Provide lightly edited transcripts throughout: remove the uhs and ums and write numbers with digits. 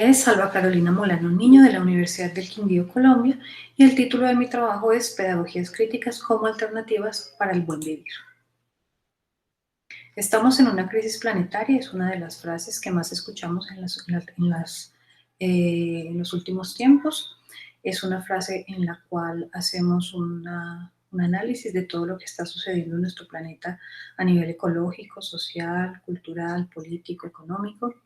Es Salva Carolina Molano Niño de la Universidad del Quindío, Colombia, y el título de mi trabajo es Pedagogías críticas como alternativas para el buen vivir. Estamos en una crisis planetaria, es una de las frases que más escuchamos en los últimos tiempos. Es una frase en la cual hacemos un análisis de todo lo que está sucediendo en nuestro planeta a nivel ecológico, social, cultural, político, económico,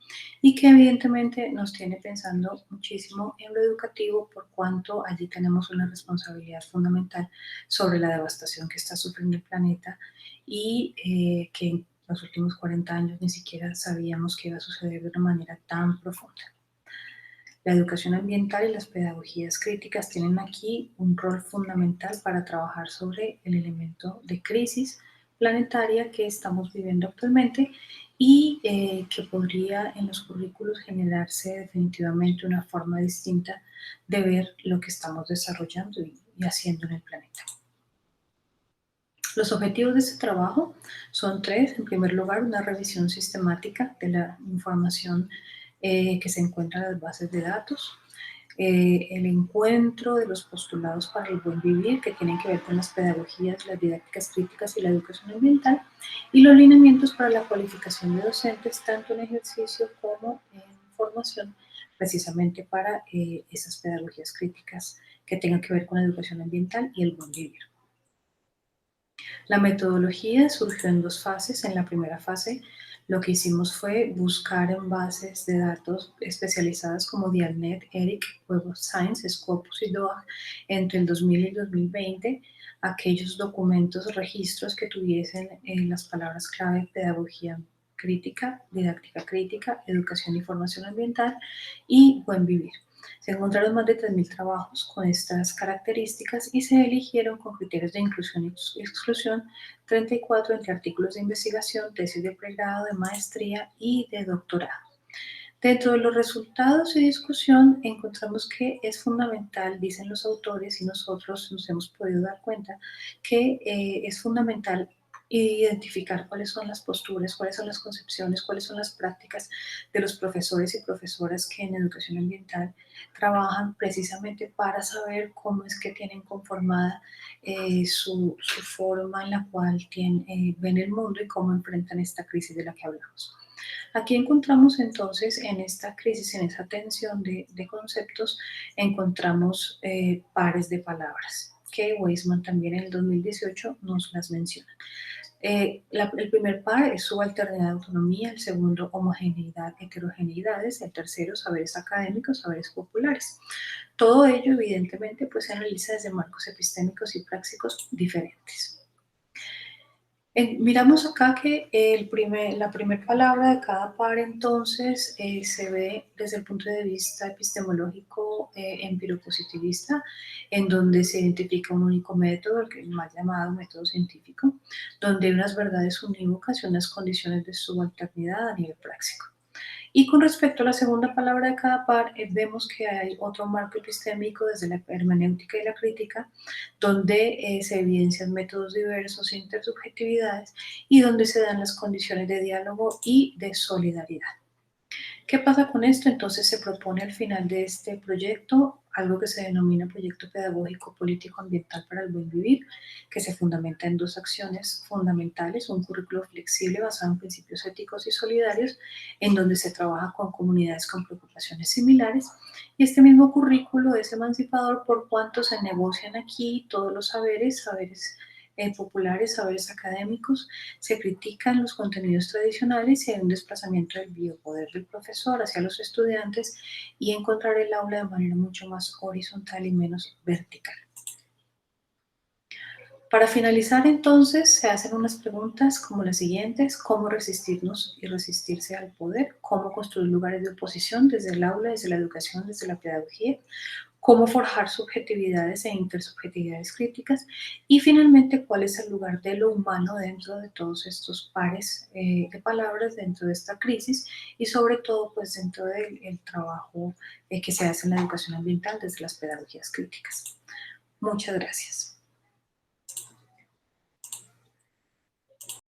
y que evidentemente nos tiene pensando muchísimo en lo educativo, por cuanto allí tenemos una responsabilidad fundamental sobre la devastación que está sufriendo el planeta y que en los últimos 40 años ni siquiera sabíamos que iba a suceder de una manera tan profunda. La educación ambiental y las pedagogías críticas tienen aquí un rol fundamental para trabajar sobre el elemento de crisis planetaria que estamos viviendo actualmente y que podría en los currículos generarse definitivamente una forma distinta de ver lo que estamos desarrollando y haciendo en el planeta. Los objetivos de este trabajo son tres. En primer lugar, una revisión sistemática de la información que se encuentra en las bases de datos, el encuentro de los postulados para el buen vivir, que tienen que ver con las pedagogías, las didácticas críticas y la educación ambiental, y los lineamientos para la cualificación de docentes, tanto en ejercicio como en formación, precisamente para esas pedagogías críticas que tengan que ver con la educación ambiental y el buen vivir. La metodología surgió en dos fases. En la primera fase, lo que hicimos fue buscar en bases de datos especializadas como Dialnet, ERIC, Web of Science, Scopus y DOAG entre el 2000 y el 2020 aquellos documentos, registros que tuviesen las palabras clave pedagogía crítica, didáctica crítica, educación y formación ambiental y buen vivir. Se encontraron más de 3.000 trabajos con estas características y se eligieron con criterios de inclusión y exclusión 34 entre artículos de investigación, tesis de pregrado, de maestría y de doctorado. Dentro de los resultados y discusión encontramos que es fundamental, dicen los autores y nosotros nos hemos podido dar cuenta, que es fundamental identificar cuáles son las posturas, cuáles son las concepciones, cuáles son las prácticas de los profesores y profesoras que en educación ambiental trabajan precisamente para saber cómo es que tienen conformada su forma en la cual ven el mundo y cómo enfrentan esta crisis de la que hablamos. Aquí encontramos entonces en esta crisis, en esa tensión de conceptos, encontramos pares de palabras que Weisman también en el 2018 nos las menciona. El primer par es subalternidad, autonomía, el segundo homogeneidad, heterogeneidades, el tercero saberes académicos, saberes populares. Todo ello evidentemente pues se analiza desde marcos epistémicos y prácticos diferentes. Miramos acá que la primera palabra de cada par entonces se ve desde el punto de vista epistemológico empiropositivista, en donde se identifica un único método, el que es más llamado método científico, donde hay unas verdades unívocas y unas condiciones de subalternidad a nivel práctico. Y con respecto a la segunda palabra de cada par, vemos que hay otro marco epistémico desde la hermenéutica y la crítica, donde se evidencian métodos diversos e intersubjetividades y donde se dan las condiciones de diálogo y de solidaridad. ¿Qué pasa con esto? Entonces se propone al final de este proyecto algo que se denomina Proyecto Pedagógico Político Ambiental para el Buen Vivir, que se fundamenta en dos acciones fundamentales: un currículo flexible basado en principios éticos y solidarios, en donde se trabaja con comunidades con preocupaciones similares, y este mismo currículo es emancipador por cuanto se negocian aquí todos los saberes populares, saberes académicos, se critican los contenidos tradicionales y hay un desplazamiento del biopoder del profesor hacia los estudiantes y encontrar el aula de manera mucho más horizontal y menos vertical. Para finalizar, entonces, se hacen unas preguntas como las siguientes: ¿cómo resistirnos y resistirse al poder? ¿Cómo construir lugares de oposición desde el aula, desde la educación, desde la pedagogía? ¿Cómo forjar subjetividades e intersubjetividades críticas? Y finalmente, ¿cuál es el lugar de lo humano dentro de todos estos pares de palabras, dentro de esta crisis y sobre todo pues dentro del trabajo que se hace en la educación ambiental desde las pedagogías críticas? Muchas gracias.